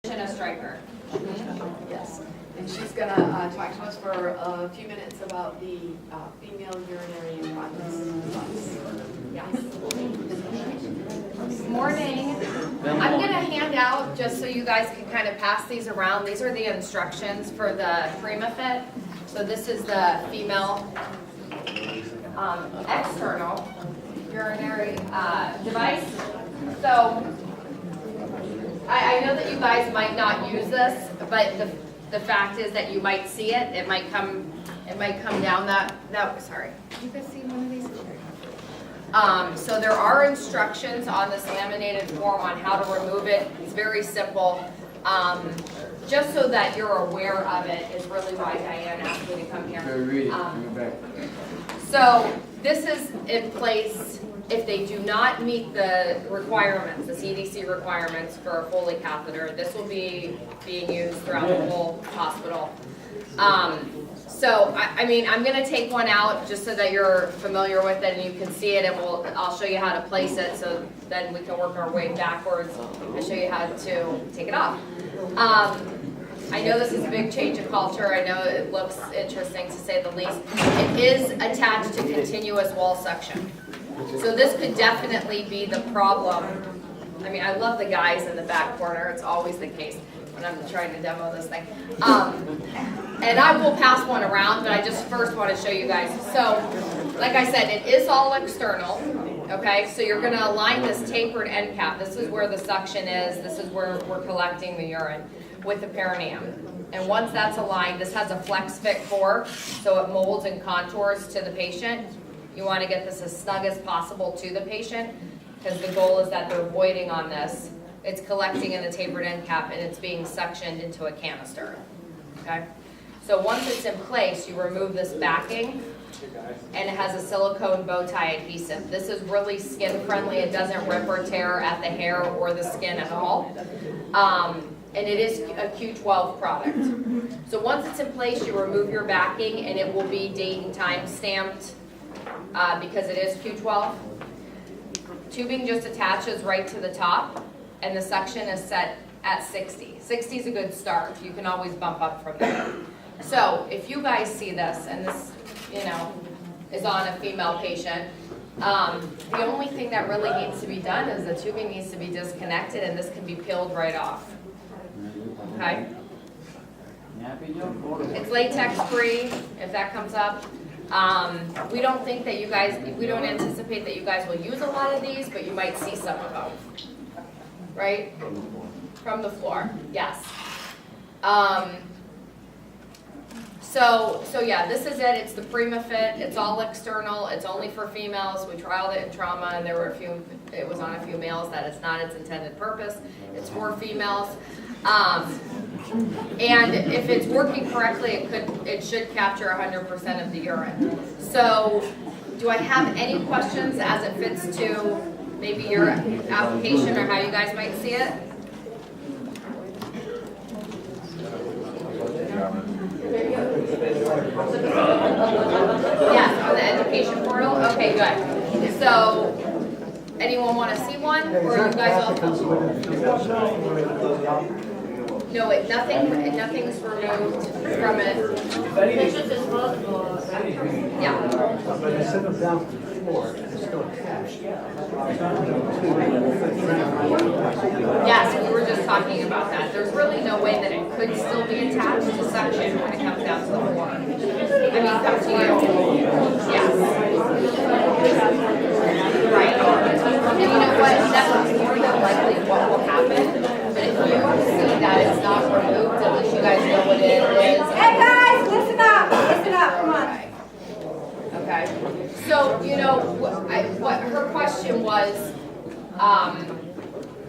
A striker. Yes, and she's gonna talk to us for a few minutes about the female urinary incontinence. Yes. Morning. I'm gonna hand out, just so you guys can kind of pass these around, these are the instructions for the PrimaFit. So this is the female external urinary device. So I know that you guys might not use this, but the fact is that you might see it. It might come down that sorry. Did you guys see one of these? So there are instructions on this laminated form on how to remove it. It's very simple. Just so that you're aware of it is really why Diane asked me to come here. So this is in place if they do not meet the requirements, the CDC requirements for a Foley catheter. This will be being used throughout the whole hospital. So I mean, I'm going to take one out just so that you're familiar with it and you can see it, and I'll show you how to place it, so then we can work our way backwards and show you how to take it off. I know this is a big change of culture. I know it looks interesting to say the least. It is attached to continuous wall suction. So this could definitely be the problem. I mean, I love the guys in the back corner. It's always the case when I'm trying to demo this thing. And I will pass one around, but I just first want to show you guys. So, like I said, it is all external. Okay, so you're going to align this tapered end cap. This is where the suction is. This is where we're collecting the urine with the perineum. And once that's aligned, this has a flex fit core, so it molds and contours to the patient. You want to get this as snug as possible to the patient, because the goal is that they're voiding on this. It's collecting in the tapered end cap and it's being suctioned into a canister. Okay? So once it's in place, you remove this backing, and it has a silicone bow tie adhesive. This is really skin friendly. It doesn't rip or tear at the hair or the skin at all. And it is a Q12 product. So once it's in place, you remove your backing, and it will be date and time stamped because it is Q12. Tubing just attaches right to the top, and the suction is set at 60. 60 is a good start. You can always bump up from there. So if you guys see this, and this, you know, is on a female patient, the only thing that really needs to be done is the tubing needs to be disconnected, and this can be peeled right off. Okay? It's latex free, if that comes up. We don't think that you guys, we don't anticipate that you guys will use a lot of these, but you might see some of them. Right? From the floor, yes. So yeah, this is it. It's the PrimaFit. It's all external. It's only for females. We trialed it in trauma, and there were it was on a few males that it's not its intended purpose. It's for females. And if it's working correctly, it should capture 100% of the urine. So do I have any questions as it fits to maybe your application or how you guys might see it? Yes, on the education portal? Okay, good. So, anyone want to see one? Or are you guys all? No, nothing's removed from it. Patients is disposable. Yeah. But instead of down to the floor, it's still attached. Yes, we were just talking about that. There's really no way that it could still be attached to suction when it comes down to the floor. I mean, come to you. Yes. Right. And you know what? That's more than likely what will happen. But if you see that it's not removed, at least you guys know what it is. Hey guys, listen up! Listen up, come on. Okay. So, you know, what her question was,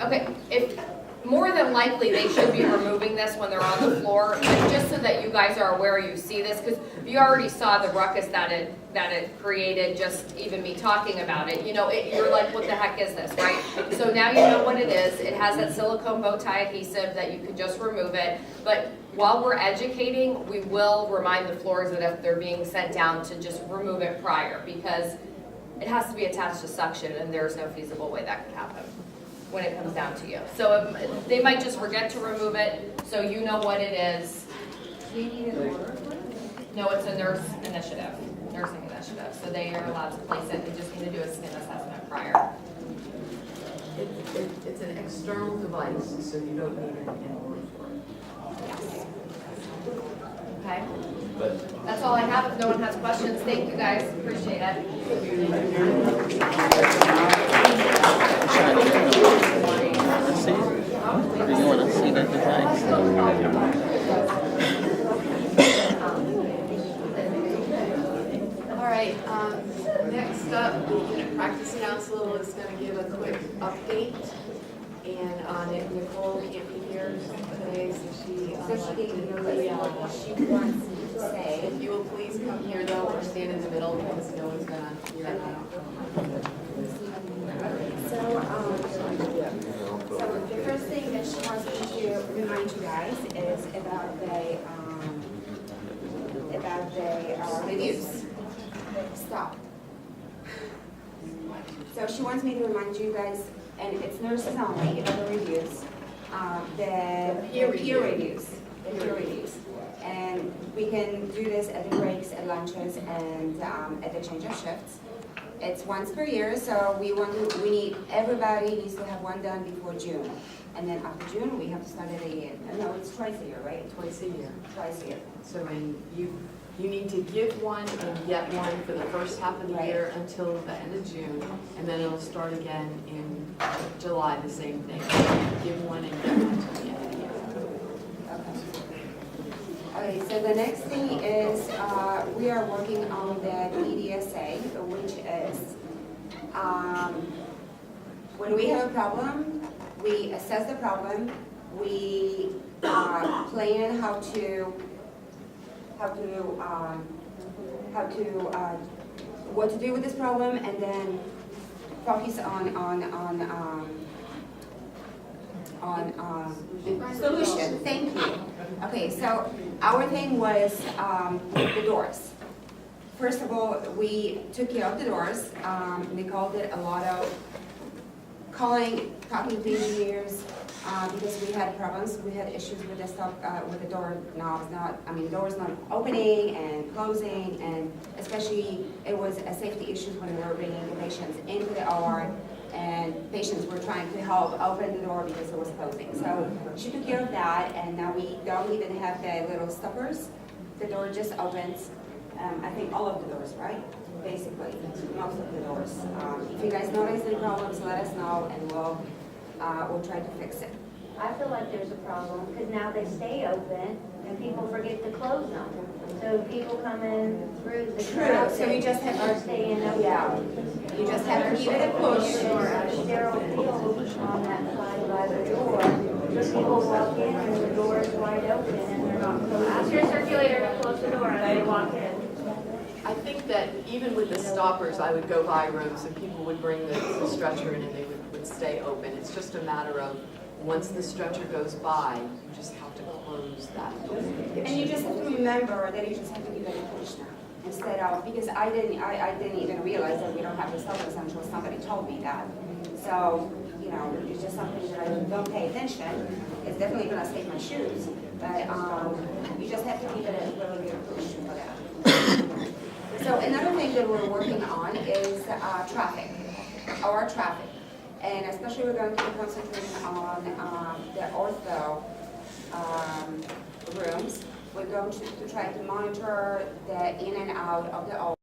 okay, if more than likely they should be removing this when they're on the floor, but just so that you guys are aware you see this, because you already saw the ruckus that it created, just even me talking about it. You know, you're like, what the heck is this, right? So now you know what it is. It has that silicone bow tie adhesive that you could just remove it. But while we're educating, we will remind the floors that if they're being sent down to just remove it prior, because it has to be attached to suction, and there's no feasible way that could happen. when it comes down to you. So they might just forget to remove it, so you know what it is. Do you need an order? No, it's a nursing initiative, so they are allowed to place it, they just need to do a skin assessment prior. It's an external device, so you don't need an order for it. Okay? That's all I have, if no one has questions, thank you guys, appreciate it. Do you want to see that device? All right, next up, the practice council is going to give a quick update. And Nicole can't be here today, so she gave me the, what she wants me to say. if you will please come here though, or stand in the middle because no one's gonna hear it. So the first thing that she wants me to remind you guys is about the reviews. Stop. So she wants me to remind you guys, and it's nurses only, about the reviews, the peer reviews. And we can do this at the breaks, at lunches, and at the change of shifts. It's once per year, so we need, everybody needs to have one done before June. And then after June, we have to start it again. No, it's twice a year, right? Twice a year. Twice a year. So when you need to give one and get one for the first half of the Right. year until the end of June, and then it'll start again in July, the same thing. Give one and get one till the end of the year. Okay, so the next thing is, we are working on the PDSA, which is, when we have a problem, we assess the problem, we plan what to do with this problem, and then focus on solution. Thank you. Okay, so our thing was the doors. First of all, we took care of the doors. Nicole did a lot of calling, talking to engineers, because we had problems. We had issues with the stuff, with the door knobs doors not opening and closing, and especially it was a safety issues when we were bringing the patients into the OR, and patients were trying to help open the door because it was closing. So she took care of that, and now we don't even have the little stoppers. The door just opens. I think all of the doors, right? Basically, most of the doors. If you guys notice any problems, let us know, and we'll try to fix it. I feel like there's a problem, because now they stay open, and people forget to close them. So people coming through the True, traffic so you just have to- are staying open. Yeah. You just have to give it a push. Or a sterile field on that side by the door. People walk in and the door is wide open and they're not closed. Ask your circulator to close the door as they walk in. I think that even with the stoppers, I would go by rows and people would bring the stretcher in and they would stay open. It's just a matter of, once the stretcher goes by, you just have to close that door. And you just have to remember that you just have to give it a push now, instead of, because I didn't even realize that we don't have the stoppers until somebody told me that. So, you know, it's just something that I don't pay attention. It's definitely gonna save my shoes, but you just have to give it a really good push for that. So another thing that we're working on is traffic, our traffic. And especially we're going to be concentrating on the ortho rooms. We're going to try to monitor the in and out of the